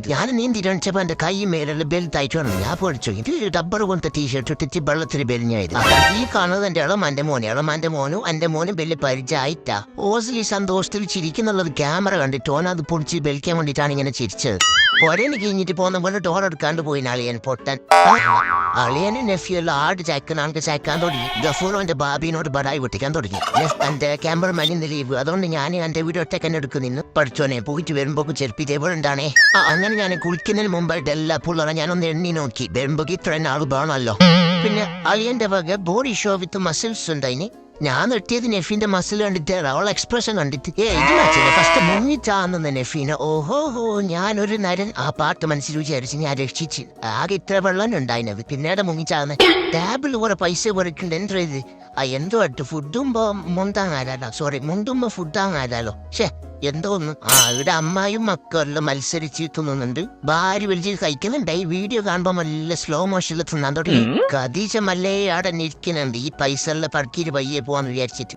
ഞാൻ നീന്തിരണിച്ചപ്പോ എന്റെ കൈ മേലുള്ള ബെൽറ്റായിട്ട് വന്നു. ഞാൻ പൊടിച്ചു. ഇത് ഡബ്ബർ പോലത്തെ ടീഷർട്ട് ഇട്ടിട്ട് വെള്ളത്തിൽ ബെലിഞ്ഞായത്. ഈ കാണുന്നത് എന്റെ ഇളമാന്റെ മോനും എന്റെ മോനും വലിയ പരിചയമായിട്ടാ. ഓസിലി സന്തോഷത്തിൽ ചിരിക്കുന്നുള്ളത് ക്യാമറ കണ്ടിട്ട് ഓനത് പൊടിച്ച് ബെലിക്കാൻ വേണ്ടിയിട്ടാണ് ഇങ്ങനെ ചിരിച്ചത്. പൊരേന് കഴിഞ്ഞിട്ട് പോകുന്ന പോലെ ഡോർ എടുക്കാണ്ട് പോയി അളിയൻ പൊട്ടൻ. അളിയനും നെഫ്യൂല്ലാം ആട് ചാക്കാൻ തുടങ്ങി. ഗഫൂറോന്റെ ബാബിനോട് ബടായി പൊട്ടിക്കാൻ തുടങ്ങി. എന്റെ ക്യാമറമാൻ ഇന്ന് ലീവ്, അതുകൊണ്ട് ഞാൻ എന്റെ വീഡിയോ ഒറ്റക്കന്നെ എടുക്കുന്നിന്ന്. പഠിച്ചോനെ പോയിട്ട് വരുമ്പോക്ക് ചെറുപ്പിട്ട് എവിടെ ഉണ്ടാണേ. അങ്ങനെ ഞാൻ കുളിക്കുന്നതിന് മുമ്പായിട്ട് എല്ലാ പിള്ളേരെ ഞാനൊന്ന് എണ്ണി നോക്കി. വരുമ്പോക്ക് ഇത്രയും ആൾ വേണമല്ലോ. പിന്നെ അളിയന്റെ വക ബോഡി ഷോ വിത്ത് മസിൽസ് ഉണ്ടായിന്. ഞാൻ നെട്ടിയത് നെഫിന്റെ മസിൽ കണ്ടിട്ട് അവളെ എക്സ്പ്രഷൻ കണ്ടിട്ട് ഫസ്റ്റ് മുങ്ങിച്ചാന്ന് നെഫീന. ഓഹോ ഞാനൊരു നരൻ. ആ പാട്ട് മനസ്സിൽ വിചാരിച്ച് ഞാൻ രക്ഷിച്ച്. ആകെ ഇത്ര വെള്ളം ഉണ്ടായിനത്. പിന്നീട് മുങ്ങിച്ചാന്ന് ടാബിൾ കുറെ പൈസ കുറയ്ക്കണ്ട. എന്താ ഇത് എന്തോ ആയിട്ട് ഫുഡുമ്പോ മുണ്ടുമ്പോ ഫുഡാങ്ങാലോ. എന്തോ ഒന്ന് ഇവിടെ അമ്മായും മക്കളെല്ലാം മത്സരിച്ച് തിന്നുന്നുണ്ട്. ഭാര്യ വലിച്ച് കഴിക്കുന്നുണ്ട്. ഈ വീഡിയോ കാണുമ്പോ നല്ല സ്ലോ മോഷനിൽ തിന്നാൻ തുടങ്ങി. ഖദീജ മല്ലേ അവിടെ ഇരിക്കുന്നുണ്ട്. ഈ പൈസ എല്ലാം പടക്കിട്ട് പയ്യെ പോവാന്ന് വിചാരിച്ചിട്ട്